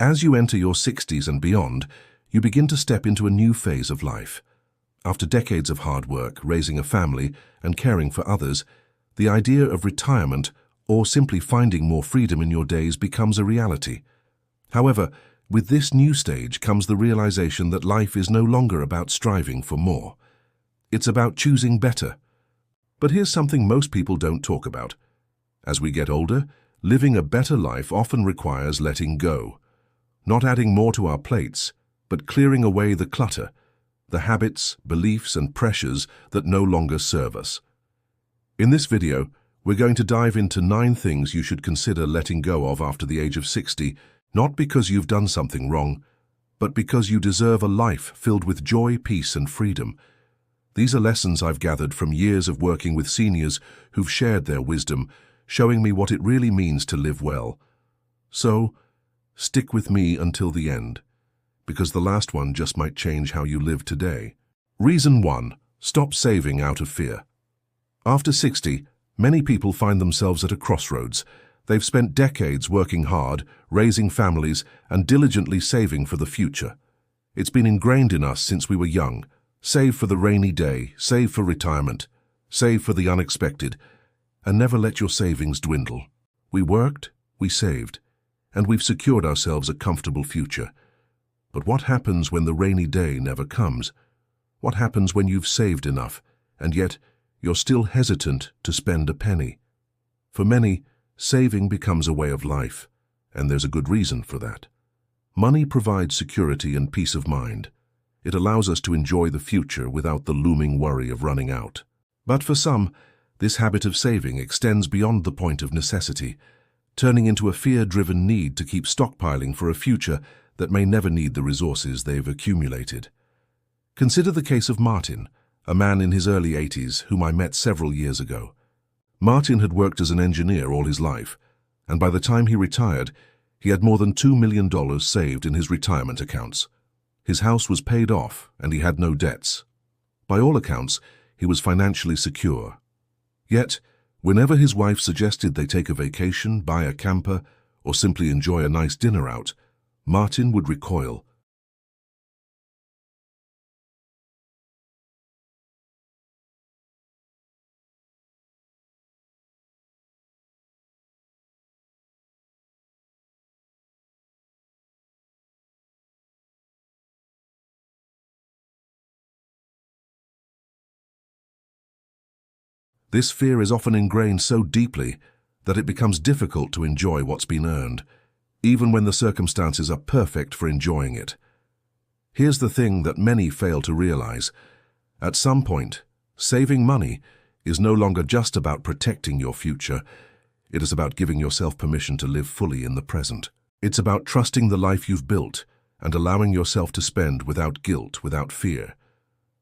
As you enter your 60s and beyond, you begin to step into a new phase of life. After decades of hard work, raising a family, and caring for others, the idea of retirement or simply finding more freedom in your days becomes a reality. However, with this new stage comes the realization that life is no longer about striving for more. It's about choosing better. But here's something most people don't talk about. As we get older, living a better life often requires letting go. Not adding more to our plates, but clearing away the clutter, the habits, beliefs, and pressures that no longer serve us. In this video, we're going to dive into 9 things you should consider letting go of after the age of 60, not because you've done something wrong, but because you deserve a life filled with joy, peace, and freedom. These are lessons I've gathered from years of working with seniors who've shared their wisdom, showing me what it really means to live well. So, stick with me until the end, because the last one just might change how you live today. Reason 1. Stop saving out of fear. After 60, many people find themselves at a crossroads. They've spent decades working hard, raising families, and diligently saving for the future. It's been ingrained in us since we were young. Save for the rainy day, save for retirement, save for the unexpected, and never let your savings dwindle. We worked, we saved, and we've secured ourselves a comfortable future. But what happens when the rainy day never comes? What happens when you've saved enough, and yet you're still hesitant to spend a penny? For many, saving becomes a way of life, and there's a good reason for that. Money provides security and peace of mind. It allows us to enjoy the future without the looming worry of running out. But for some, this habit of saving extends beyond the point of necessity, turning into a fear-driven need to keep stockpiling for a future that may never need the resources they've accumulated. Consider the case of Martin, a man in his early 80s whom I met several years ago. Martin had worked as an engineer all his life, and by the time he retired, he had more than $2 million saved in his retirement accounts. His house was paid off, and he had no debts. By all accounts, he was financially secure. Yet, whenever his wife suggested they take a vacation, buy a camper, or simply enjoy a nice dinner out, Martin would recoil. This fear is often ingrained so deeply that it becomes difficult to enjoy what's been earned, even when the circumstances are perfect for enjoying it. Here's the thing that many fail to realize. At some point, saving money is no longer just about protecting your future. It is about giving yourself permission to live fully in the present. It's about trusting the life you've built and allowing yourself to spend without guilt, without fear.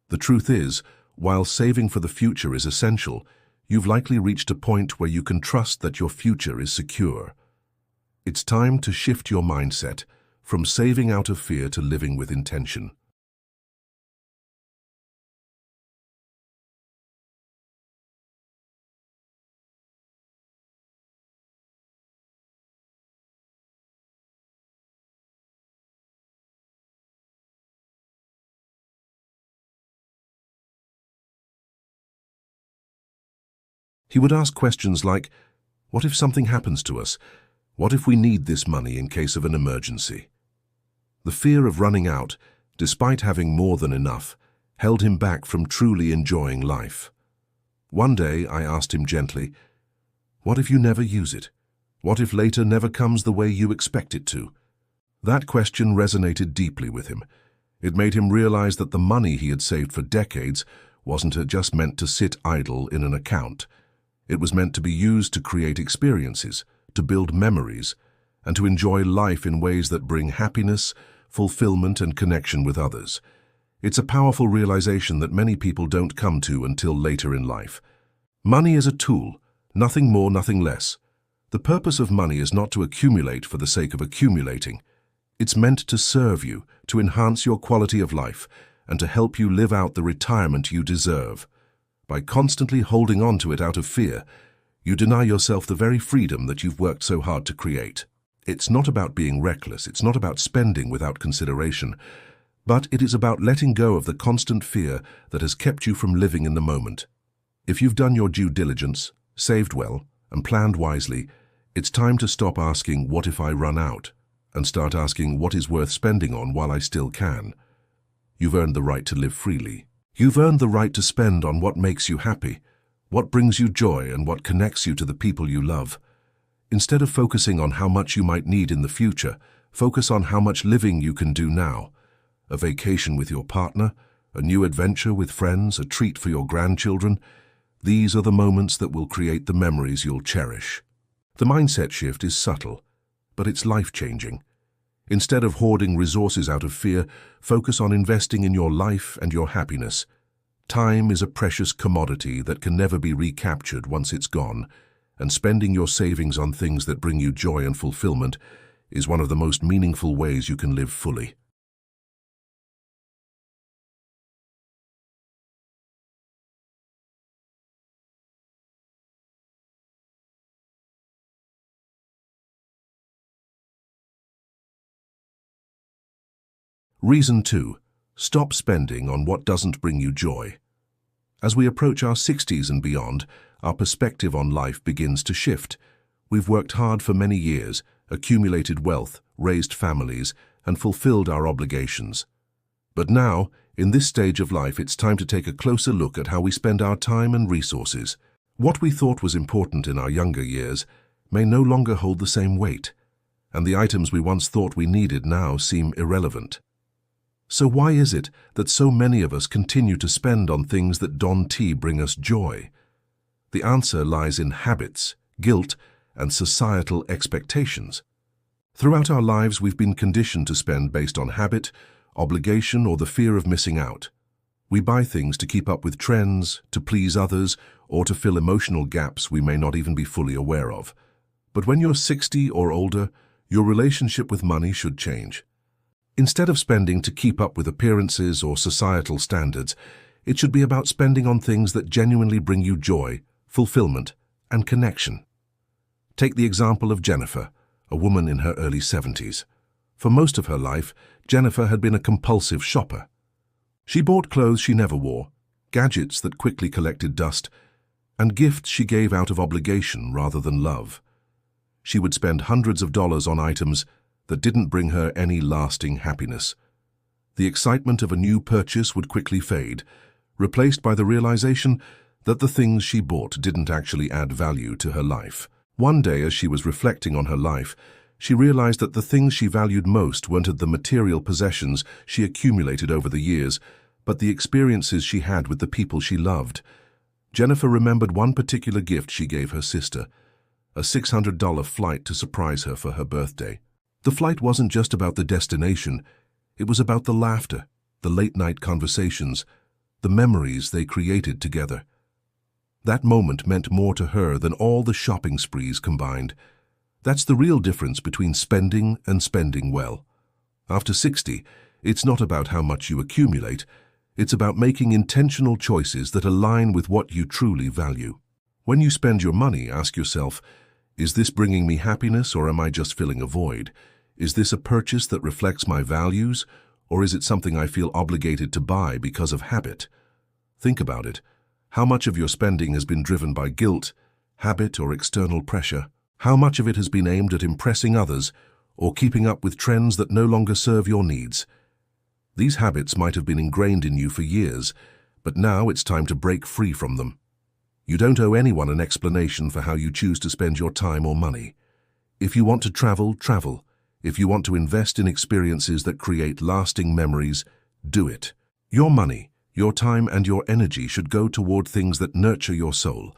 The truth is, while saving for the future is essential, you've likely reached a point where you can trust that your future is secure. It's time to shift your mindset from saving out of fear to living with intention. He would ask questions like, what if something happens to us? What if we need this money in case of an emergency? The fear of running out, despite having more than enough, held him back from truly enjoying life. One day I asked him gently, what if you never use it? What if later never comes the way you expect it to? That question resonated deeply with him. It made him realize that the money he had saved for decades wasn't just meant to sit idle in an account. It was meant to be used to create experiences, to build memories, and to enjoy life in ways that bring happiness, fulfillment, and connection with others. It's a powerful realization that many people don't come to until later in life. Money is a tool, nothing more, nothing less. The purpose of money is not to accumulate for the sake of accumulating. It's meant to serve you, to enhance your quality of life, and to help you live out the retirement you deserve. By constantly holding on to it out of fear, you deny yourself the very freedom that you've worked so hard to create. It's not about being reckless, it's not about spending without consideration, but it is about letting go of the constant fear that has kept you from living in the moment. If you've done your due diligence, saved well, and planned wisely, it's time to stop asking, "What if I run out?" and start asking, "What is worth spending on while I still can?" You've earned the right to live freely. You've earned the right to spend on what makes you happy, what brings you joy, and what connects you to the people you love. Instead of focusing on how much you might need in the future, focus on how much living you can do now. A vacation with your partner, a new adventure with friends, a treat for your grandchildren. These are the moments that will create the memories you'll cherish. The mindset shift is subtle, but it's life-changing. Instead of hoarding resources out of fear, focus on investing in your life and your happiness. Time is a precious commodity that can never be recaptured once it's gone, and spending your savings on things that bring you joy and fulfillment is one of the most meaningful ways you can live fully. Reason 2. Stop spending on what doesn't bring you joy. As we approach our 60s and beyond, our perspective on life begins to shift. We've worked hard for many years, accumulated wealth, raised families, and fulfilled our obligations. But now, in this stage of life, it's time to take a closer look at how we spend our time and resources. What we thought was important in our younger years may no longer hold the same weight, and the items we once thought we needed now seem irrelevant. So why is it that so many of us continue to spend on things that don't bring us joy? The answer lies in habits, guilt, and societal expectations. Throughout our lives, we've been conditioned to spend based on habit, obligation, or the fear of missing out. We buy things to keep up with trends, to please others, or to fill emotional gaps we may not even be fully aware of. But when you're 60 or older, your relationship with money should change. Instead of spending to keep up with appearances or societal standards, it should be about spending on things that genuinely bring you joy, fulfillment, and connection. Take the example of Jennifer, a woman in her early 70s. For most of her life, Jennifer had been a compulsive shopper. She bought clothes she never wore, gadgets that quickly collected dust, and gifts she gave out of obligation rather than love. She would spend hundreds of dollars on items that didn't bring her any lasting happiness. The excitement of a new purchase would quickly fade, replaced by the realization that the things she bought didn't actually add value to her life. One day, as she was reflecting on her life, she realized that the things she valued most weren't the material possessions she accumulated over the years, but the experiences she had with the people she loved. Jennifer remembered one particular gift she gave her sister, a $600 flight to surprise her for her birthday. The flight wasn't just about the destination, it was about the laughter, the late-night conversations, the memories they created together. That moment meant more to her than all the shopping sprees combined. That's the real difference between spending and spending well. After 60, it's not about how much you accumulate, it's about making intentional choices that align with what you truly value. When you spend your money, ask yourself, is this bringing me happiness, or am I just filling a void? Is this a purchase that reflects my values, or is it something I feel obligated to buy because of habit? Think about it. How much of your spending has been driven by guilt, habit, or external pressure? How much of it has been aimed at impressing others or keeping up with trends that no longer serve your needs? These habits might have been ingrained in you for years, but now it's time to break free from them. You don't owe anyone an explanation for how you choose to spend your time or money. If you want to travel, travel. If you want to invest in experiences that create lasting memories, do it. Your money, your time, and your energy should go toward things that nurture your soul,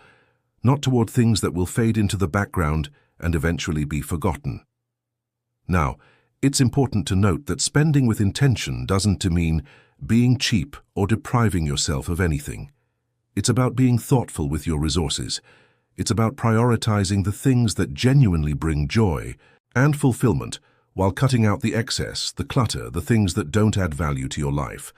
not toward things that will fade into the background and eventually be forgotten. Now, it's important to note that spending with intention doesn't mean being cheap or depriving yourself of anything. It's about being thoughtful with your resources. It's about prioritizing the things that genuinely bring joy and fulfillment while cutting out the excess, the clutter, the things that don't add value to your life.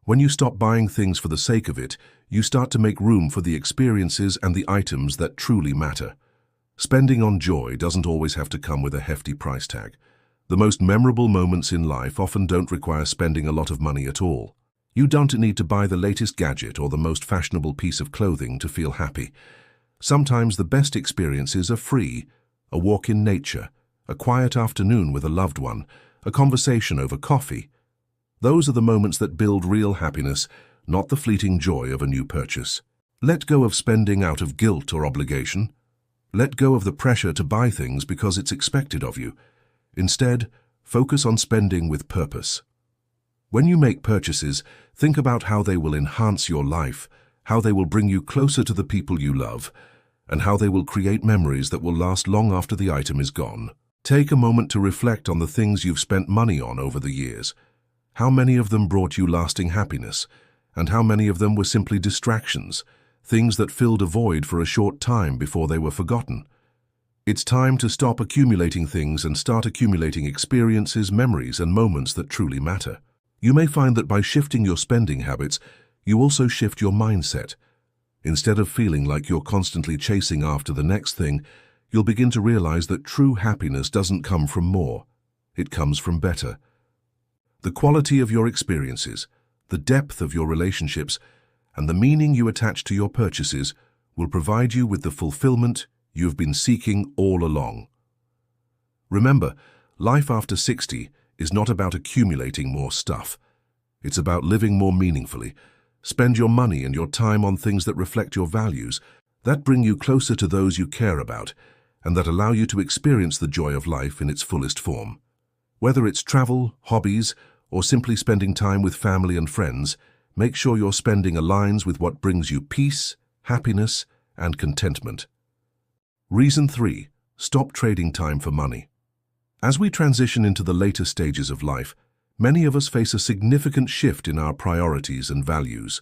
When you stop buying things for the sake of it, you start to make room for the experiences and the items that truly matter. Spending on joy doesn't always have to come with a hefty price tag. The most memorable moments in life often don't require spending a lot of money at all. You don't need to buy the latest gadget or the most fashionable piece of clothing to feel happy. Sometimes the best experiences are free: a walk in nature, a quiet afternoon with a loved one, a conversation over coffee. Those are the moments that build real happiness, not the fleeting joy of a new purchase. Let go of spending out of guilt or obligation. Let go of the pressure to buy things because it's expected of you. Instead, focus on spending with purpose. When you make purchases, think about how they will enhance your life, how they will bring you closer to the people you love, and how they will create memories that will last long after the item is gone. Take a moment to reflect on the things you've spent money on over the years. How many of them brought you lasting happiness, and how many of them were simply distractions, things that filled a void for a short time before they were forgotten? It's time to stop accumulating things and start accumulating experiences, memories, and moments that truly matter. You may find that by shifting your spending habits, you also shift your mindset. Instead of feeling like you're constantly chasing after the next thing, you'll begin to realize that true happiness doesn't come from more. It comes from better. The quality of your experiences, the depth of your relationships, and the meaning you attach to your purchases will provide you with the fulfillment you've been seeking all along. Remember, life after 60 is not about accumulating more stuff. It's about living more meaningfully. Spend your money and your time on things that reflect your values, that bring you closer to those you care about, and that allow you to experience the joy of life in its fullest form. Whether it's travel, hobbies, or simply spending time with family and friends, make sure your spending aligns with what brings you peace, happiness, and contentment. Reason 3. Stop trading time for money. As we transition into the later stages of life, many of us face a significant shift in our priorities and values.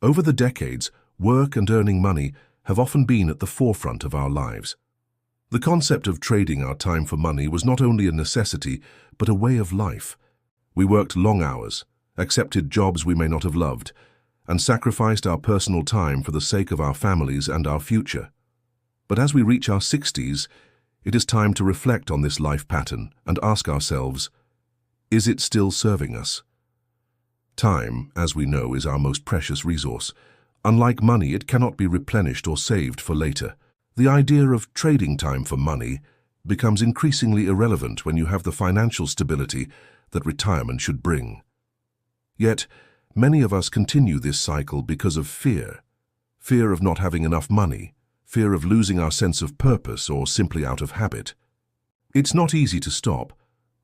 Over the decades, work and earning money have often been at the forefront of our lives. The concept of trading our time for money was not only a necessity, but a way of life. We worked long hours, accepted jobs we may not have loved, and sacrificed our personal time for the sake of our families and our future. But as we reach our 60s, it is time to reflect on this life pattern and ask ourselves, is it still serving us? Time, as we know, is our most precious resource. Unlike money, it cannot be replenished or saved for later. The idea of trading time for money becomes increasingly irrelevant when you have the financial stability that retirement should bring. Yet, many of us continue this cycle because of fear. Fear of not having enough money, fear of losing our sense of purpose, or simply out of habit. It's not easy to stop,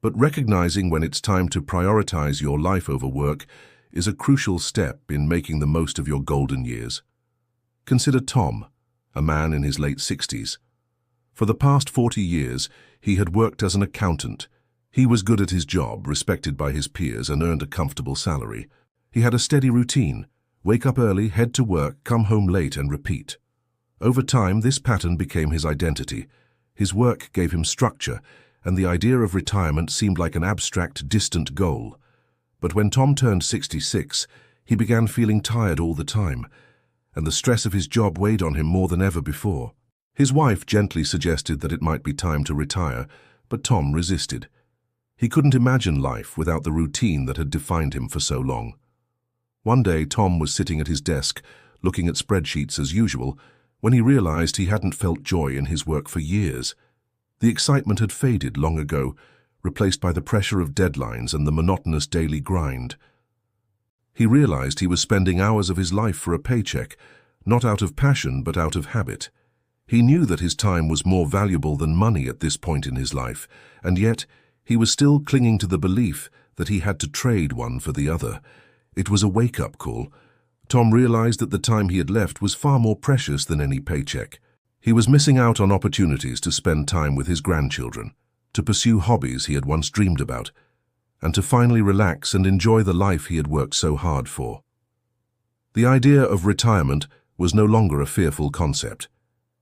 but recognizing when it's time to prioritize your life over work is a crucial step in making the most of your golden years. Consider Tom, a man in his late 60s. For the past 40 years, he had worked as an accountant. He was good at his job, respected by his peers, and earned a comfortable salary. He had a steady routine: wake up early, head to work, come home late, and repeat. Over time, this pattern became his identity. His work gave him structure, and the idea of retirement seemed like an abstract, distant goal. But when Tom turned 66, he began feeling tired all the time, and the stress of his job weighed on him more than ever before. His wife gently suggested that it might be time to retire, but Tom resisted. He couldn't imagine life without the routine that had defined him for so long. One day, Tom was sitting at his desk, looking at spreadsheets as usual, when he realized he hadn't felt joy in his work for years. The excitement had faded long ago, replaced by the pressure of deadlines and the monotonous daily grind. He realized he was spending hours of his life for a paycheck, not out of passion but out of habit. He knew that his time was more valuable than money at this point in his life, and yet he was still clinging to the belief that he had to trade one for the other. It was a wake-up call. Tom realized that the time he had left was far more precious than any paycheck. He was missing out on opportunities to spend time with his grandchildren, to pursue hobbies he had once dreamed about, and to finally relax and enjoy the life he had worked so hard for. The idea of retirement was no longer a fearful concept.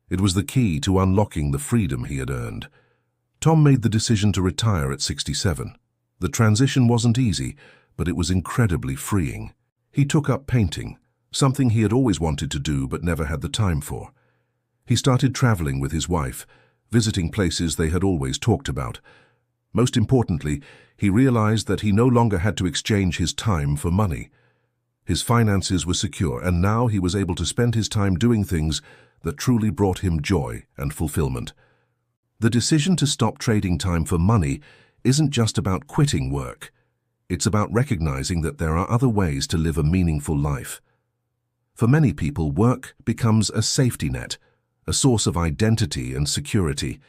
It was the key to unlocking the freedom he had earned. Tom made the decision to retire at 67. The transition wasn't easy, but it was incredibly freeing. He took up painting, something he had always wanted to do but never had the time for. He started traveling with his wife, visiting places they had always talked about. Most importantly, he realized that he no longer had to exchange his time for money. His finances were secure, and now he was able to spend his time doing things that truly brought him joy and fulfillment. The decision to stop trading time for money isn't just about quitting work. It's about recognizing that there are other ways to live a meaningful life. For many people, work becomes a safety net, a source of identity and security.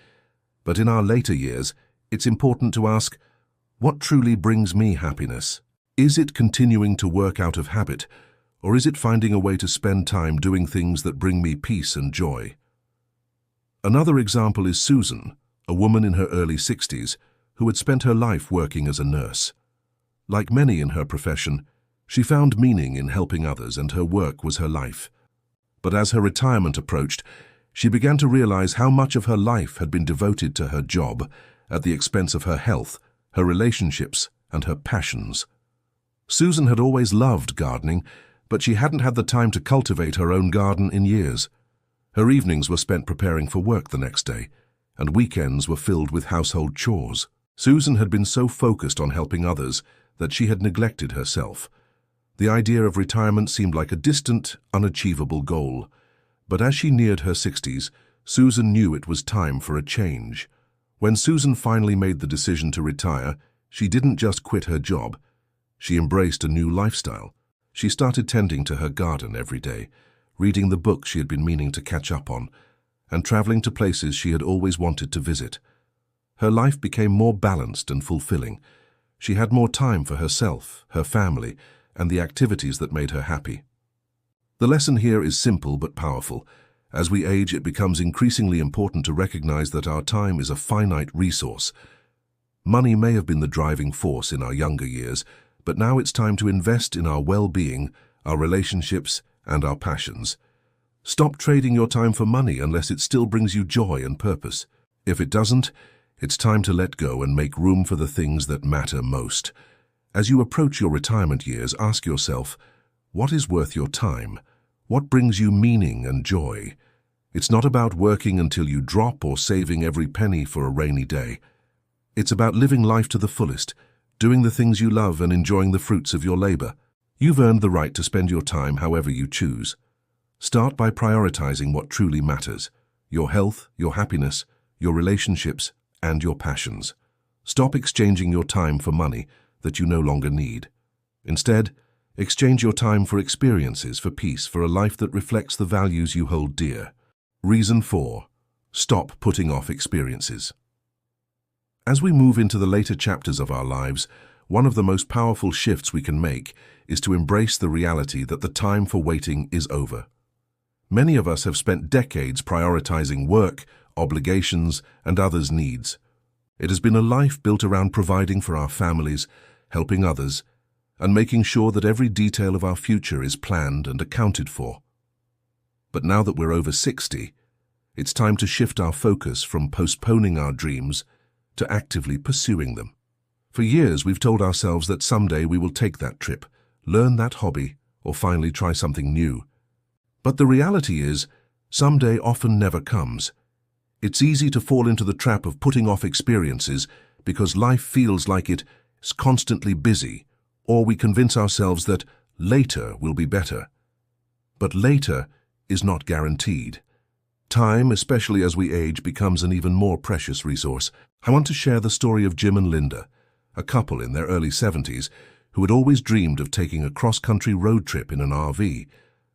But in our later years, it's important to ask, what truly brings me happiness? Is it continuing to work out of habit, or is it finding a way to spend time doing things that bring me peace and joy? Another example is Susan, a woman in her early 60s who had spent her life working as a nurse. Like many in her profession, she found meaning in helping others, and her work was her life. But as her retirement approached, she began to realize how much of her life had been devoted to her job at the expense of her health, her relationships, and her passions. Susan had always loved gardening, but she hadn't had the time to cultivate her own garden in years. Her evenings were spent preparing for work the next day, and weekends were filled with household chores. Susan had been so focused on helping others that she had neglected herself. The idea of retirement seemed like a distant, unachievable goal. But as she neared her 60s, Susan knew it was time for a change. When Susan finally made the decision to retire, she didn't just quit her job. She embraced a new lifestyle. She started tending to her garden every day, reading the books she had been meaning to catch up on, and traveling to places she had always wanted to visit. Her life became more balanced and fulfilling. She had more time for herself, her family, and the activities that made her happy. The lesson here is simple but powerful. As we age, it becomes increasingly important to recognize that our time is a finite resource. Money may have been the driving force in our younger years, but now it's time to invest in our well-being, our relationships, and our passions. Stop trading your time for money unless it still brings you joy and purpose. If it doesn't, it's time to let go and make room for the things that matter most. As you approach your retirement years, ask yourself, what is worth your time? What brings you meaning and joy? It's not about working until you drop or saving every penny for a rainy day. It's about living life to the fullest, doing the things you love and enjoying the fruits of your labor. You've earned the right to spend your time however you choose. Start by prioritizing what truly matters: your health, your happiness, your relationships, and your passions. Stop exchanging your time for money that you no longer need. Instead, exchange your time for experiences, for peace, for a life that reflects the values you hold dear. Reason 4. Stop putting off experiences. As we move into the later chapters of our lives, one of the most powerful shifts we can make is to embrace the reality that the time for waiting is over. Many of us have spent decades prioritizing work, obligations, and others' needs. It has been a life built around providing for our families, helping others, and making sure that every detail of our future is planned and accounted for. But now that we're over 60, it's time to shift our focus from postponing our dreams to actively pursuing them. For years, we've told ourselves that someday we will take that trip, learn that hobby, or finally try something new. But the reality is, someday often never comes. It's easy to fall into the trap of putting off experiences because life feels like it's constantly busy, or we convince ourselves that later will be better. But later is not guaranteed. Time, especially as we age, becomes an even more precious resource. I want to share the story of Jim and Linda, a couple in their early 70s who had always dreamed of taking a cross-country road trip in an RV.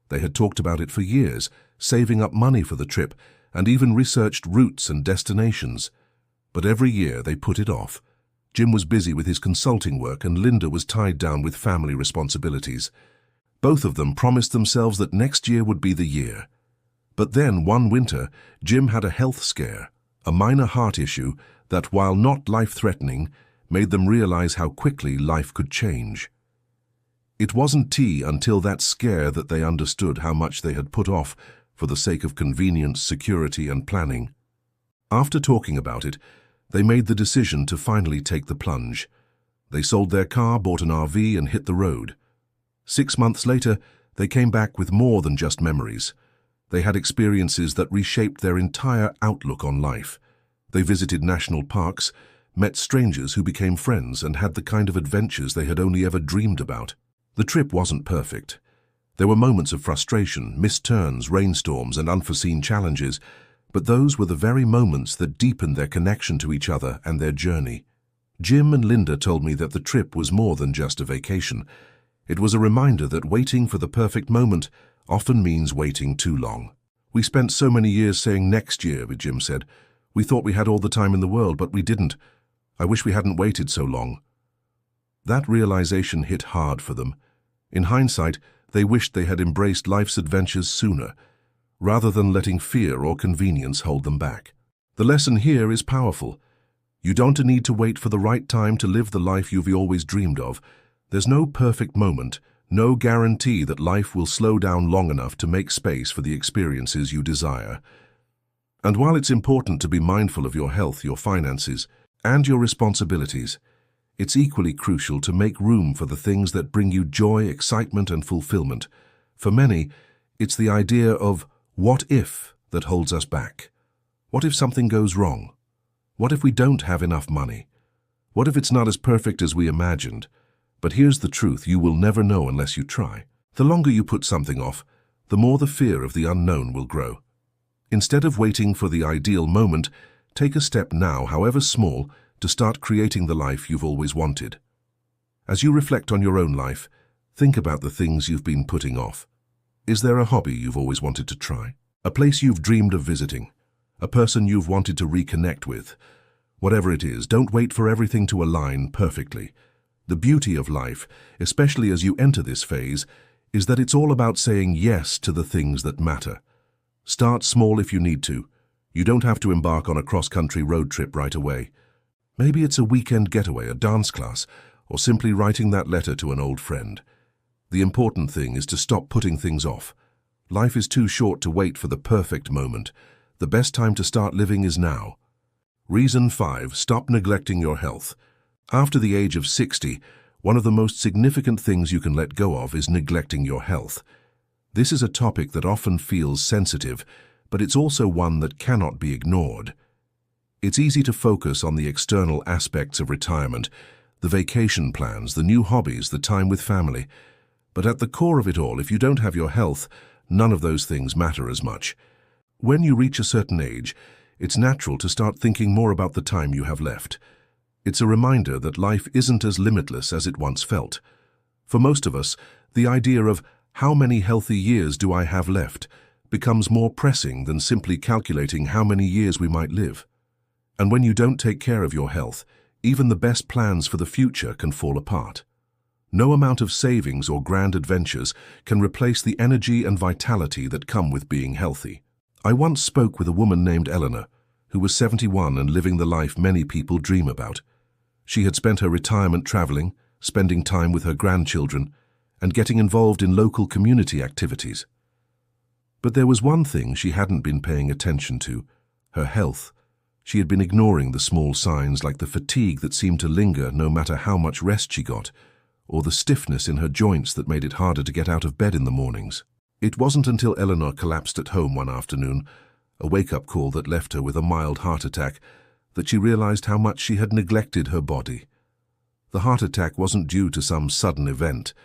They had talked about it for years, saving up money for the trip, and even researched routes and destinations. But every year they put it off. Jim was busy with his consulting work and Linda was tied down with family responsibilities. Both of them promised themselves that next year would be the year. But then, one winter, Jim had a health scare, a minor heart issue that, while not life-threatening, made them realize how quickly life could change. It wasn't until that scare that they understood how much they had put off for the sake of convenience, security, and planning. After talking about it, they made the decision to finally take the plunge. They sold their car, bought an RV, and hit the road. 6 months later, they came back with more than just memories. They had experiences that reshaped their entire outlook on life. They visited national parks, met strangers who became friends, and had the kind of adventures they had only ever dreamed about. The trip wasn't perfect. There were moments of frustration, missed turns, rainstorms, and unforeseen challenges, but those were the very moments that deepened their connection to each other and their journey. Jim and Linda told me that the trip was more than just a vacation. It was a reminder that waiting for the perfect moment often means waiting too long. "We spent so many years saying next year," Jim said. "We thought we had all the time in the world, but we didn't. I wish we hadn't waited so long." That realization hit hard for them. In hindsight, they wished they had embraced life's adventures sooner, rather than letting fear or convenience hold them back. The lesson here is powerful. You don't need to wait for the right time to live the life you've always dreamed of. There's no perfect moment, no guarantee that life will slow down long enough to make space for the experiences you desire. And while it's important to be mindful of your health, your finances, and your responsibilities, it's equally crucial to make room for the things that bring you joy, excitement, and fulfillment. For many, it's the idea of "what if" that holds us back. What if something goes wrong? What if we don't have enough money? What if it's not as perfect as we imagined? But here's the truth: you will never know unless you try. The longer you put something off, the more the fear of the unknown will grow. Instead of waiting for the ideal moment, take a step now, however small, to start creating the life you've always wanted. As you reflect on your own life, think about the things you've been putting off. Is there a hobby you've always wanted to try? A place you've dreamed of visiting? A person you've wanted to reconnect with? Whatever it is, don't wait for everything to align perfectly. The beauty of life, especially as you enter this phase, is that it's all about saying yes to the things that matter. Start small if you need to. You don't have to embark on a cross-country road trip right away. Maybe it's a weekend getaway, a dance class, or simply writing that letter to an old friend. The important thing is to stop putting things off. Life is too short to wait for the perfect moment. The best time to start living is now. Reason 5. Stop neglecting your health. After the age of 60, one of the most significant things you can let go of is neglecting your health. This is a topic that often feels sensitive, but it's also one that cannot be ignored. It's easy to focus on the external aspects of retirement, the vacation plans, the new hobbies, the time with family. But at the core of it all, if you don't have your health, none of those things matter as much. When you reach a certain age, it's natural to start thinking more about the time you have left. It's a reminder that life isn't as limitless as it once felt. For most of us, the idea of "how many healthy years do I have left" becomes more pressing than simply calculating how many years we might live. And when you don't take care of your health, even the best plans for the future can fall apart. No amount of savings or grand adventures can replace the energy and vitality that come with being healthy. I once spoke with a woman named Eleanor, who was 71 and living the life many people dream about. She had spent her retirement traveling, spending time with her grandchildren, and getting involved in local community activities. But there was one thing she hadn't been paying attention to: her health. She had been ignoring the small signs like the fatigue that seemed to linger no matter how much rest she got, or the stiffness in her joints that made it harder to get out of bed in the mornings. It wasn't until Eleanor collapsed at home one afternoon, a wake-up call that left her with a mild heart attack, that she realized how much she had neglected her body. The heart attack wasn't due to some sudden event.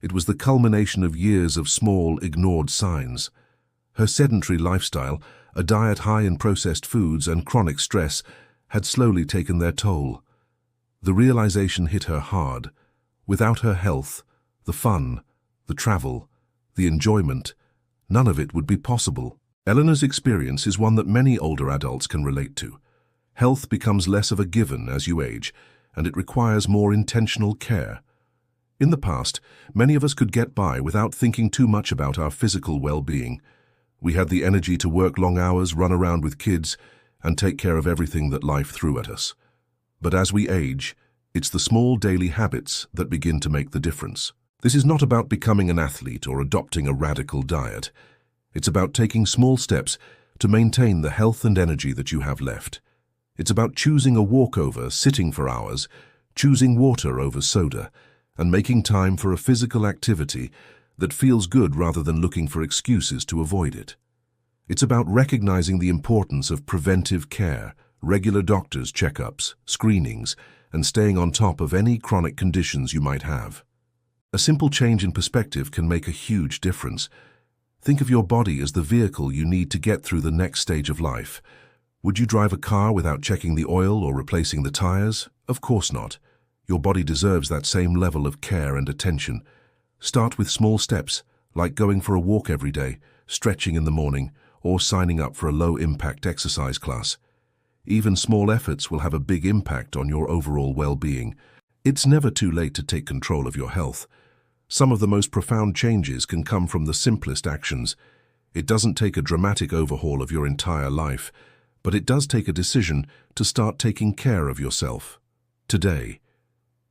It was the culmination of years of small, ignored signs. Her sedentary lifestyle, a diet high in processed foods, and chronic stress had slowly taken their toll. The realization hit her hard. Without her health, the fun, the travel, the enjoyment, none of it would be possible. Eleanor's experience is one that many older adults can relate to. Health becomes less of a given as you age, and it requires more intentional care. In the past, many of us could get by without thinking too much about our physical well-being. We had the energy to work long hours, run around with kids, and take care of everything that life threw at us. But as we age, it's the small daily habits that begin to make the difference. This is not about becoming an athlete or adopting a radical diet. It's about taking small steps to maintain the health and energy that you have left. It's about choosing a walk over sitting for hours, choosing water over soda, and making time for a physical activity that feels good rather than looking for excuses to avoid it. It's about recognizing the importance of preventive care, regular doctor's checkups, screenings, and staying on top of any chronic conditions you might have. A simple change in perspective can make a huge difference. Think of your body as the vehicle you need to get through the next stage of life. Would you drive a car without checking the oil or replacing the tires? Of course not. Your body deserves that same level of care and attention. Start with small steps, like going for a walk every day, stretching in the morning, or signing up for a low-impact exercise class. Even small efforts will have a big impact on your overall well-being. It's never too late to take control of your health. Some of the most profound changes can come from the simplest actions. It doesn't take a dramatic overhaul of your entire life, but it does take a decision to start taking care of yourself. Today,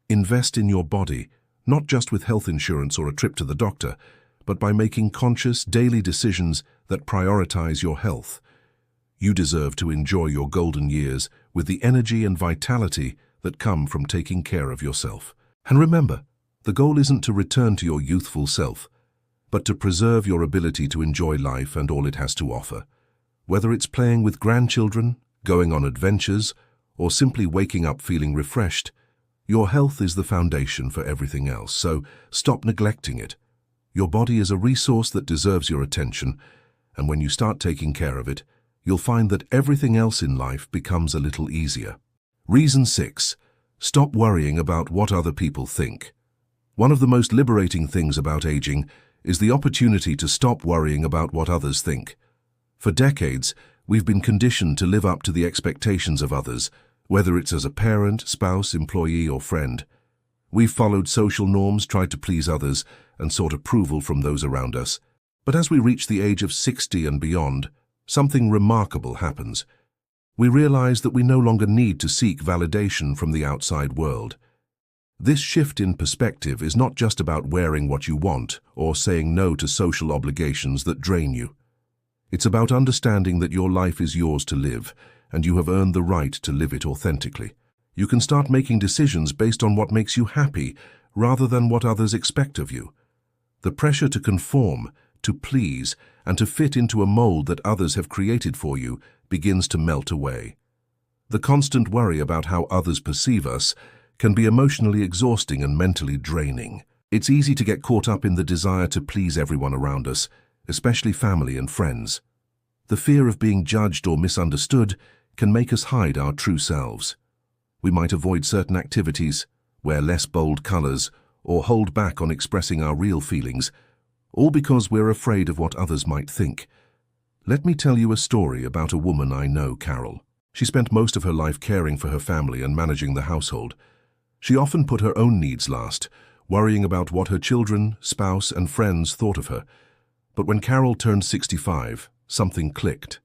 invest in your body, not just with health insurance or a trip to the doctor, but by making conscious daily decisions that prioritize your health. You deserve to enjoy your golden years with the energy and vitality that come from taking care of yourself. And remember, the goal isn't to return to your youthful self, but to preserve your ability to enjoy life and all it has to offer. Whether it's playing with grandchildren, going on adventures, or simply waking up feeling refreshed, your health is the foundation for everything else, so stop neglecting it. Your body is a resource that deserves your attention, and when you start taking care of it, you'll find that everything else in life becomes a little easier. Reason 6. Stop worrying about what other people think. One of the most liberating things about aging is the opportunity to stop worrying about what others think. For decades, we've been conditioned to live up to the expectations of others, whether it's as a parent, spouse, employee, or friend. We've followed social norms, tried to please others, and sought approval from those around us. But as we reach the age of 60 and beyond, something remarkable happens. We realize that we no longer need to seek validation from the outside world. This shift in perspective is not just about wearing what you want or saying no to social obligations that drain you. It's about understanding that your life is yours to live, and you have earned the right to live it authentically. You can start making decisions based on what makes you happy, rather than what others expect of you. The pressure to conform, to please, and to fit into a mold that others have created for you begins to melt away. The constant worry about how others perceive us can be emotionally exhausting and mentally draining. It's easy to get caught up in the desire to please everyone around us, especially family and friends. The fear of being judged or misunderstood can make us hide our true selves. We might avoid certain activities, wear less bold colors, or hold back on expressing our real feelings, all because we're afraid of what others might think. Let me tell you a story about a woman I know, Carol. She spent most of her life caring for her family and managing the household. She often put her own needs last, worrying about what her children, spouse, and friends thought of her. But when Carol turned 65, something clicked.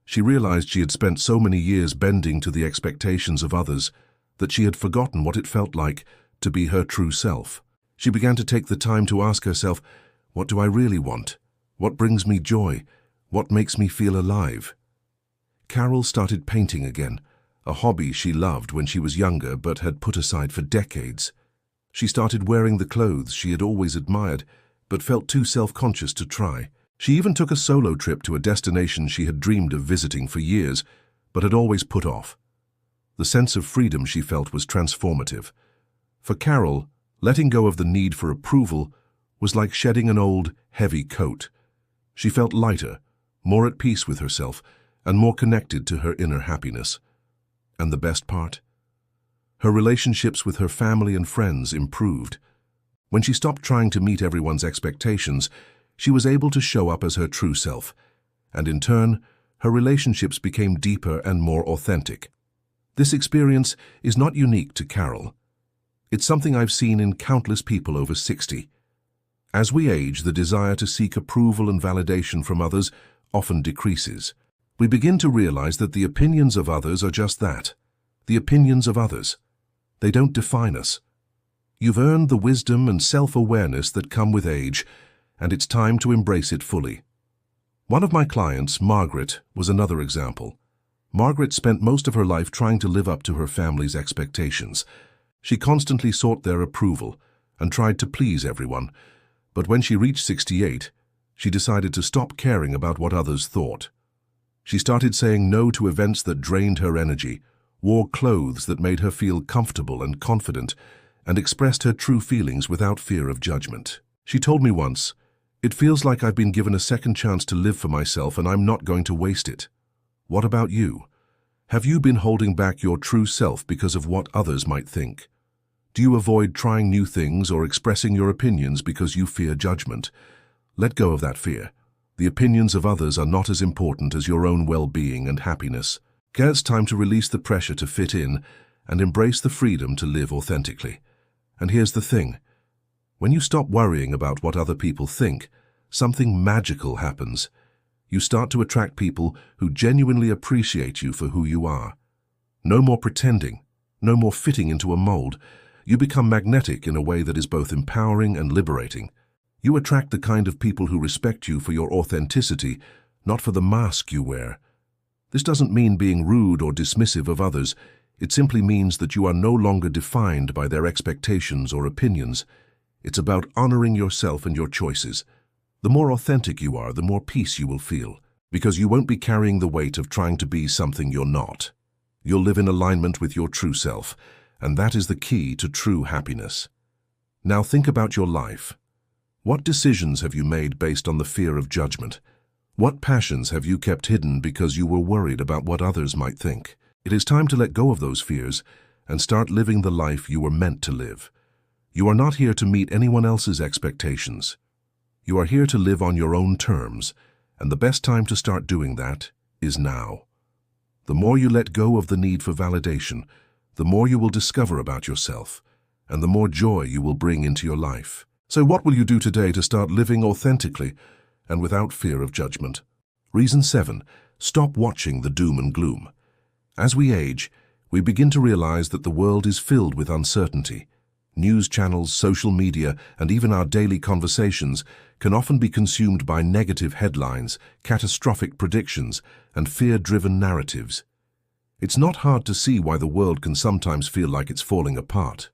She realized she had spent so many years bending to the expectations of others that she had forgotten what it felt like to be her true self. She began to take the time to ask herself, what do I really want? What brings me joy? What makes me feel alive? Carol started painting again, a hobby she loved when she was younger but had put aside for decades. She started wearing the clothes she had always admired but felt too self-conscious to try. She even took a solo trip to a destination she had dreamed of visiting for years but had always put off. The sense of freedom she felt was transformative. For Carol, letting go of the need for approval was like shedding an old, heavy coat. She felt lighter, more at peace with herself, and more connected to her inner happiness. And the best part? Her relationships with her family and friends improved. When she stopped trying to meet everyone's expectations, she was able to show up as her true self, and in turn, her relationships became deeper and more authentic. This experience is not unique to Carol. It's something I've seen in countless people over 60. As we age, the desire to seek approval and validation from others often decreases. We begin to realize that the opinions of others are just that, the opinions of others. They don't define us. You've earned the wisdom and self-awareness that come with age, and it's time to embrace it fully. One of my clients, Margaret, was another example. Margaret spent most of her life trying to live up to her family's expectations. She constantly sought their approval and tried to please everyone, but when she reached 68, she decided to stop caring about what others thought. She started saying no to events that drained her energy, wore clothes that made her feel comfortable and confident, and expressed her true feelings without fear of judgment. She told me once, "It feels like I've been given a second chance to live for myself and I'm not going to waste it." What about you? Have you been holding back your true self because of what others might think? Do you avoid trying new things or expressing your opinions because you fear judgment? Let go of that fear. The opinions of others are not as important as your own well-being and happiness. It's time to release the pressure to fit in and embrace the freedom to live authentically. And here's the thing. When you stop worrying about what other people think, something magical happens. You start to attract people who genuinely appreciate you for who you are. No more pretending, no more fitting into a mold. You become magnetic in a way that is both empowering and liberating. You attract the kind of people who respect you for your authenticity, not for the mask you wear. This doesn't mean being rude or dismissive of others. It simply means that you are no longer defined by their expectations or opinions. It's about honoring yourself and your choices. The more authentic you are, the more peace you will feel, because you won't be carrying the weight of trying to be something you're not. You'll live in alignment with your true self, and that is the key to true happiness. Now think about your life. What decisions have you made based on the fear of judgment? What passions have you kept hidden because you were worried about what others might think? It is time to let go of those fears and start living the life you were meant to live. You are not here to meet anyone else's expectations. You are here to live on your own terms, and the best time to start doing that is now. The more you let go of the need for validation, the more you will discover about yourself, and the more joy you will bring into your life. So what will you do today to start living authentically and without fear of judgment? Reason 7. Stop watching the doom and gloom. As we age, we begin to realize that the world is filled with uncertainty. News channels, social media, and even our daily conversations can often be consumed by negative headlines, catastrophic predictions, and fear-driven narratives. It's not hard to see why the world can sometimes feel like it's falling apart.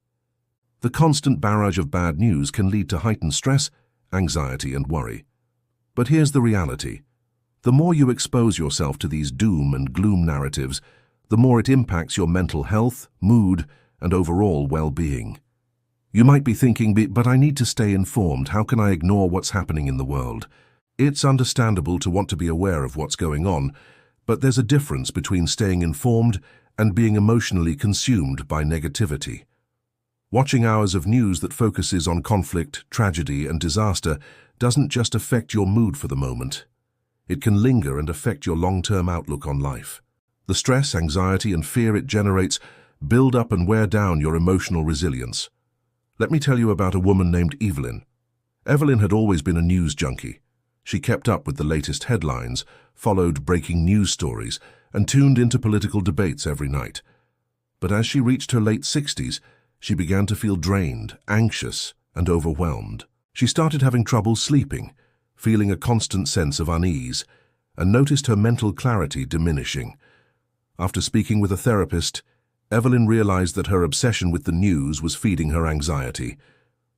The constant barrage of bad news can lead to heightened stress, anxiety, and worry. But here's the reality. The more you expose yourself to these doom and gloom narratives, the more it impacts your mental health, mood, and overall well-being. You might be thinking, but I need to stay informed. How can I ignore what's happening in the world? It's understandable to want to be aware of what's going on, but there's a difference between staying informed and being emotionally consumed by negativity. Watching hours of news that focuses on conflict, tragedy, and disaster doesn't just affect your mood for the moment. It can linger and affect your long-term outlook on life. The stress, anxiety, and fear it generates build up and wear down your emotional resilience. Let me tell you about a woman named Evelyn. Evelyn had always been a news junkie. She kept up with the latest headlines, followed breaking news stories, and tuned into political debates every night. But as she reached her late 60s, she began to feel drained, anxious, and overwhelmed. She started having trouble sleeping, feeling a constant sense of unease, and noticed her mental clarity diminishing. After speaking with a therapist, Evelyn realized that her obsession with the news was feeding her anxiety.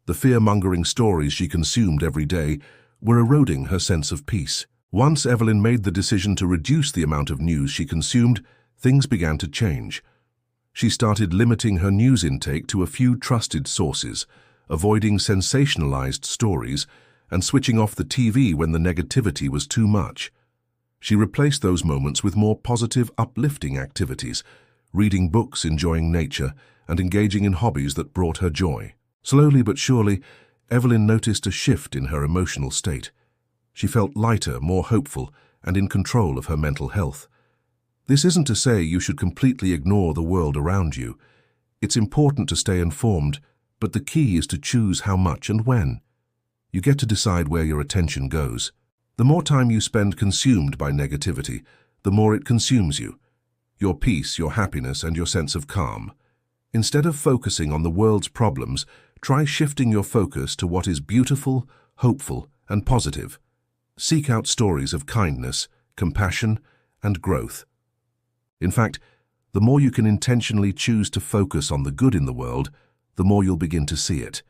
The fear-mongering stories she consumed every day were eroding her sense of peace. Once Evelyn made the decision to reduce the amount of news she consumed, things began to change. She started limiting her news intake to a few trusted sources, avoiding sensationalized stories, and switching off the TV when the negativity was too much. She replaced those moments with more positive, uplifting activities, reading books, enjoying nature, and engaging in hobbies that brought her joy. Slowly but surely, Evelyn noticed a shift in her emotional state. She felt lighter, more hopeful, and in control of her mental health. This isn't to say you should completely ignore the world around you. It's important to stay informed, but the key is to choose how much and when. You get to decide where your attention goes. The more time you spend consumed by negativity, the more it consumes you. Your peace, your happiness, and your sense of calm. Instead of focusing on the world's problems, try shifting your focus to what is beautiful, hopeful, and positive. Seek out stories of kindness, compassion, and growth. In fact, the more you can intentionally choose to focus on the good in the world, the more you'll begin to see it.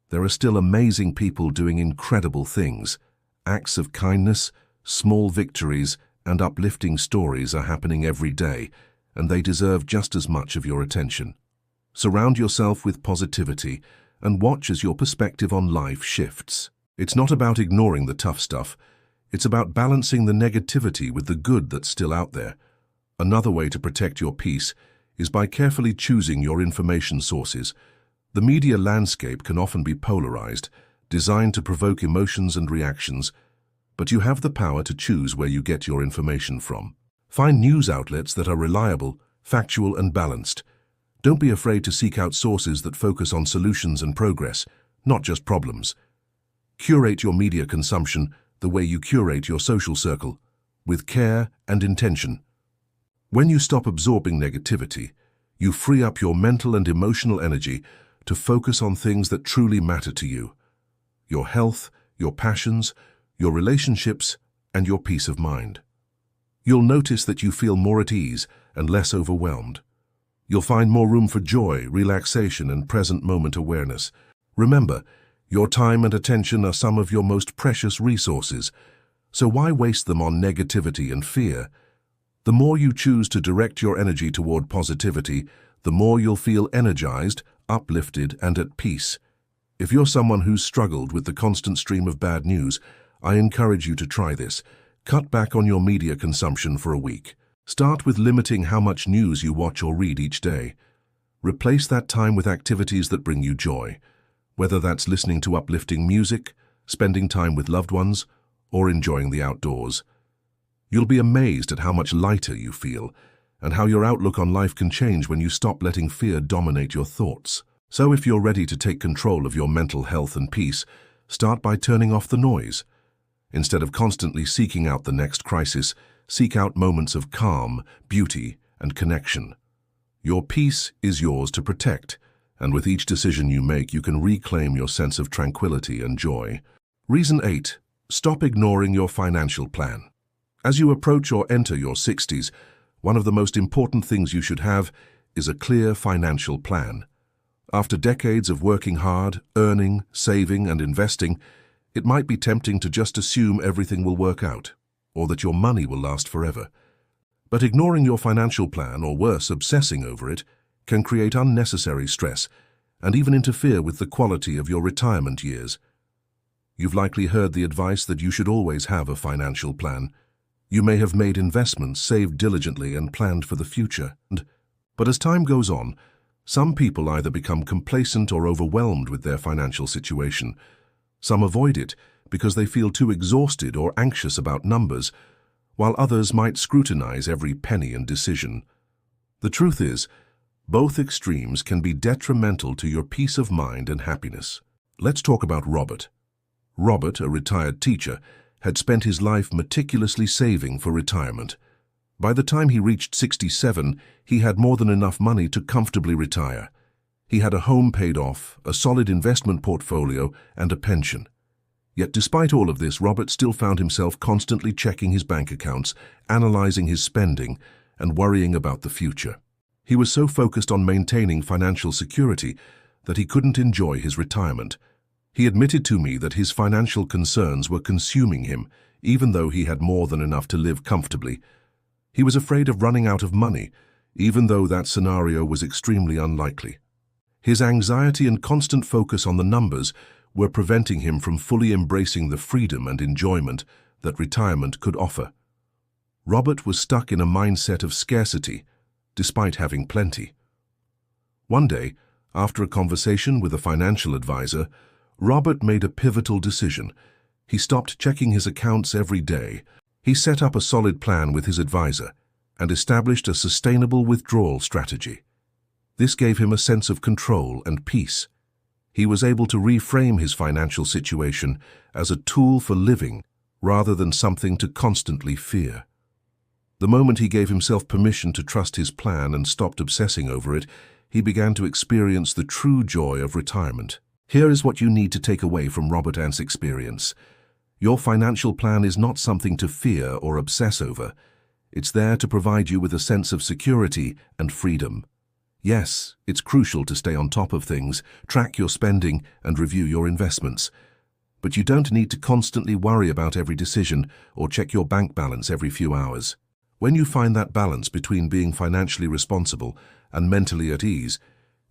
There are still amazing people doing incredible things, acts of kindness, small victories, and uplifting stories are happening every day, and they deserve just as much of your attention. Surround yourself with positivity and watch as your perspective on life shifts. It's not about ignoring the tough stuff. It's about balancing the negativity with the good that's still out there. Another way to protect your peace is by carefully choosing your information sources. The media landscape can often be polarized, designed to provoke emotions and reactions, but you have the power to choose where you get your information from. Find news outlets that are reliable, factual, and balanced. Don't be afraid to seek out sources that focus on solutions and progress, not just problems. Curate your media consumption the way you curate your social circle, with care and intention. When you stop absorbing negativity, you free up your mental and emotional energy to focus on things that truly matter to you: your health, your passions, your relationships, and your peace of mind. You'll notice that you feel more at ease and less overwhelmed. You'll find more room for joy, relaxation, and present moment awareness. Remember, your time and attention are some of your most precious resources, so why waste them on negativity and fear? The more you choose to direct your energy toward positivity, the more you'll feel energized, uplifted, and at peace. If you're someone who's struggled with the constant stream of bad news, I encourage you to try this. Cut back on your media consumption for a week. Start with limiting how much news you watch or read each day. Replace that time with activities that bring you joy, whether that's listening to uplifting music, spending time with loved ones, or enjoying the outdoors. You'll be amazed at how much lighter you feel and how your outlook on life can change when you stop letting fear dominate your thoughts. So if you're ready to take control of your mental health and peace, start by turning off the noise. Instead of constantly seeking out the next crisis, seek out moments of calm, beauty, and connection. Your peace is yours to protect, and with each decision you make, you can reclaim your sense of tranquility and joy. Reason 8. Stop ignoring your financial plan. As you approach or enter your 60s, one of the most important things you should have is a clear financial plan. After decades of working hard, earning, saving, and investing, it might be tempting to just assume everything will work out, or that your money will last forever. But ignoring your financial plan, or worse, obsessing over it, can create unnecessary stress and even interfere with the quality of your retirement years. You've likely heard the advice that you should always have a financial plan. You may have made investments, saved diligently, and planned for the future. But as time goes on, some people either become complacent or overwhelmed with their financial situation. Some avoid it because they feel too exhausted or anxious about numbers, while others might scrutinize every penny and decision. The truth is, both extremes can be detrimental to your peace of mind and happiness. Let's talk about Robert. Robert, a retired teacher, had spent his life meticulously saving for retirement. By the time he reached 67, he had more than enough money to comfortably retire. He had a home paid off, a solid investment portfolio, and a pension. Yet despite all of this, Robert still found himself constantly checking his bank accounts, analyzing his spending, and worrying about the future. He was so focused on maintaining financial security that he couldn't enjoy his retirement. He admitted to me that his financial concerns were consuming him, even though he had more than enough to live comfortably. He was afraid of running out of money, even though that scenario was extremely unlikely. His anxiety and constant focus on the numbers were preventing him from fully embracing the freedom and enjoyment that retirement could offer. Robert was stuck in a mindset of scarcity, despite having plenty. One day, after a conversation with a financial advisor, Robert made a pivotal decision. He stopped checking his accounts every day. He set up a solid plan with his advisor and established a sustainable withdrawal strategy. This gave him a sense of control and peace. He was able to reframe his financial situation as a tool for living rather than something to constantly fear. The moment he gave himself permission to trust his plan and stopped obsessing over it, he began to experience the true joy of retirement. Here is what you need to take away from Robert Ant's experience. Your financial plan is not something to fear or obsess over. It's there to provide you with a sense of security and freedom. Yes, it's crucial to stay on top of things, track your spending, and review your investments. But you don't need to constantly worry about every decision or check your bank balance every few hours. When you find that balance between being financially responsible and mentally at ease,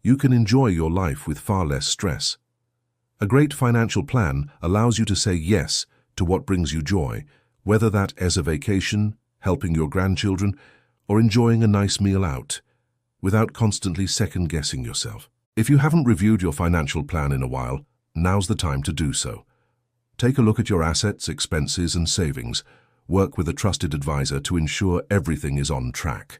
you can enjoy your life with far less stress. A great financial plan allows you to say yes to what brings you joy, whether that is a vacation, helping your grandchildren, or enjoying a nice meal out, without constantly second-guessing yourself. If you haven't reviewed your financial plan in a while, now's the time to do so. Take a look at your assets, expenses, and savings. Work with a trusted advisor to ensure everything is on track.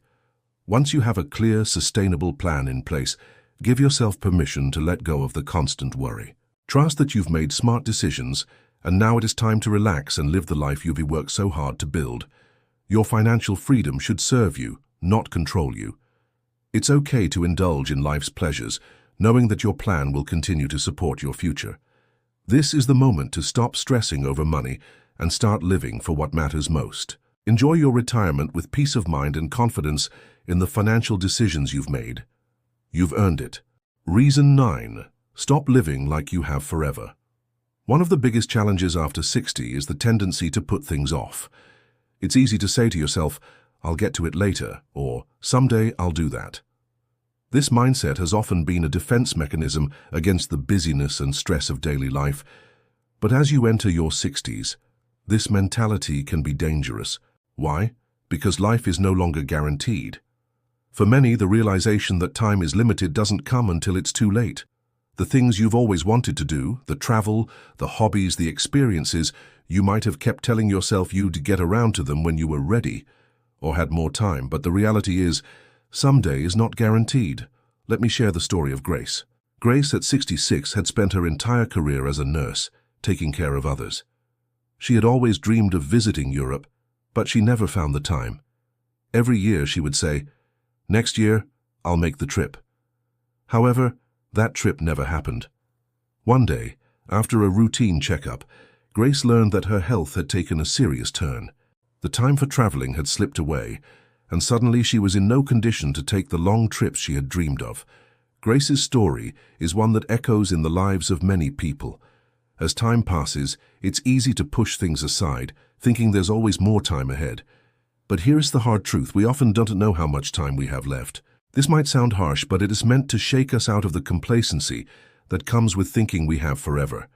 Once you have a clear, sustainable plan in place, give yourself permission to let go of the constant worry. Trust that you've made smart decisions, and now it is time to relax and live the life you've worked so hard to build. Your financial freedom should serve you, not control you. It's okay to indulge in life's pleasures, knowing that your plan will continue to support your future. This is the moment to stop stressing over money and start living for what matters most. Enjoy your retirement with peace of mind and confidence in the financial decisions you've made. You've earned it. Reason 9. Stop living like you have forever. One of the biggest challenges after 60 is the tendency to put things off. It's easy to say to yourself, "I'll get to it later," or "Someday I'll do that." This mindset has often been a defense mechanism against the busyness and stress of daily life. But as you enter your 60s, this mentality can be dangerous. Why? Because life is no longer guaranteed. For many, the realization that time is limited doesn't come until it's too late. The things you've always wanted to do, the travel, the hobbies, the experiences, you might have kept telling yourself you'd get around to them when you were ready or had more time, but the reality is, someday is not guaranteed. Let me share the story of Grace. Grace, at 66, had spent her entire career as a nurse, taking care of others. She had always dreamed of visiting Europe, but she never found the time. Every year she would say, "Next year, I'll make the trip." However, that trip never happened. One day, after a routine checkup, Grace learned that her health had taken a serious turn. The time for traveling had slipped away, and suddenly she was in no condition to take the long trips she had dreamed of. Grace's story is one that echoes in the lives of many people. As time passes, it's easy to push things aside, thinking there's always more time ahead. But here's the hard truth: we often don't know how much time we have left. This might sound harsh, but it is meant to shake us out of the complacency that comes with thinking we have forever.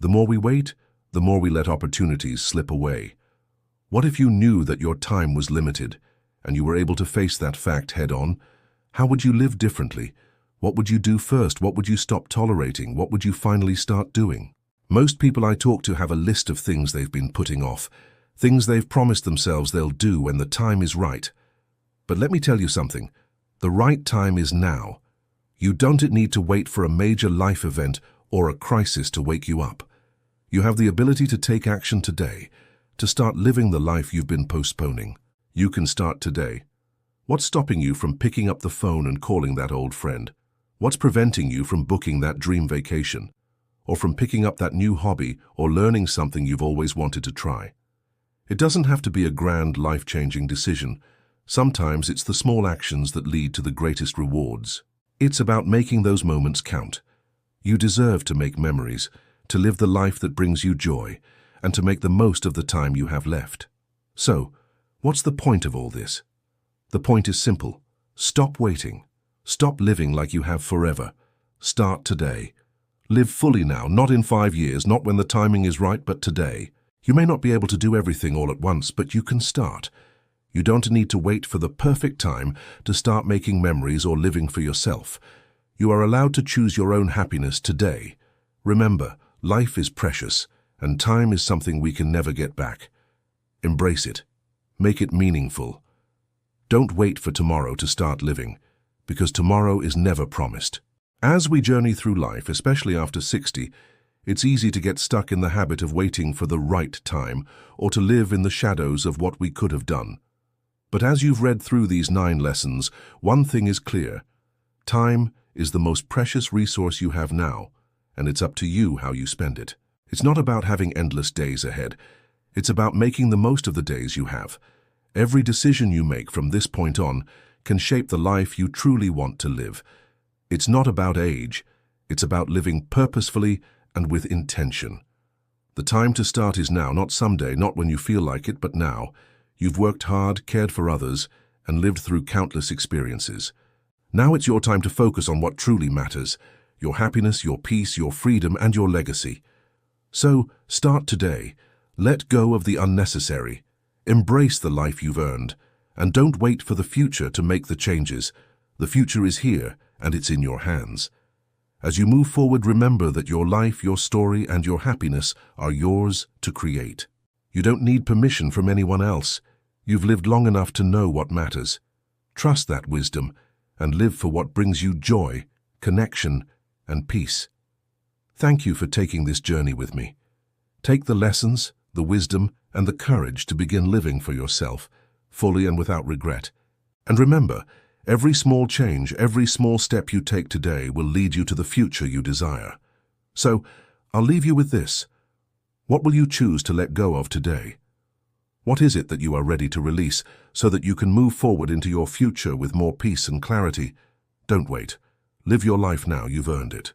The more we wait, the more we let opportunities slip away. What if you knew that your time was limited, and you were able to face that fact head-on? How would you live differently? What would you do first? What would you stop tolerating? What would you finally start doing? Most people I talk to have a list of things they've been putting off, things they've promised themselves they'll do when the time is right. But let me tell you something. The right time is now. You don't need to wait for a major life event or a crisis to wake you up. You have the ability to take action today, to start living the life you've been postponing. You can start today. What's stopping you from picking up the phone and calling that old friend? What's preventing you from booking that dream vacation? Or from picking up that new hobby or learning something you've always wanted to try? It doesn't have to be a grand, life-changing decision. Sometimes it's the small actions that lead to the greatest rewards. It's about making those moments count. You deserve to make memories, to live the life that brings you joy, and to make the most of the time you have left. So, what's the point of all this? The point is simple. Stop waiting. Stop living like you have forever. Start today. Live fully now, not in 5 years, not when the timing is right, but today. You may not be able to do everything all at once, but you can start. You don't need to wait for the perfect time to start making memories or living for yourself. You are allowed to choose your own happiness today. Remember, life is precious, and time is something we can never get back. Embrace it. Make it meaningful. Don't wait for tomorrow to start living, because tomorrow is never promised. As we journey through life, especially after 60, it's easy to get stuck in the habit of waiting for the right time or to live in the shadows of what we could have done. But as you've read through these 9 lessons, one thing is clear. Time is the most precious resource you have now, and it's up to you how you spend it. It's not about having endless days ahead. It's about making the most of the days you have. Every decision you make from this point on can shape the life you truly want to live. It's not about age. It's about living purposefully and with intention. The time to start is now, not someday, not when you feel like it, but now. You've worked hard, cared for others, and lived through countless experiences. Now it's your time to focus on what truly matters: your happiness, your peace, your freedom, and your legacy. So, start today. Let go of the unnecessary. Embrace the life you've earned. And don't wait for the future to make the changes. The future is here, and it's in your hands. As you move forward, remember that your life, your story, and your happiness are yours to create. You don't need permission from anyone else. You've lived long enough to know what matters. Trust that wisdom and live for what brings you joy, connection, and peace. Thank you for taking this journey with me. Take the lessons, the wisdom, and the courage to begin living for yourself, fully and without regret. And remember, every small change, every small step you take today will lead you to the future you desire. So, I'll leave you with this. What will you choose to let go of today? What is it that you are ready to release so that you can move forward into your future with more peace and clarity? Don't wait. Live your life now. You've earned it.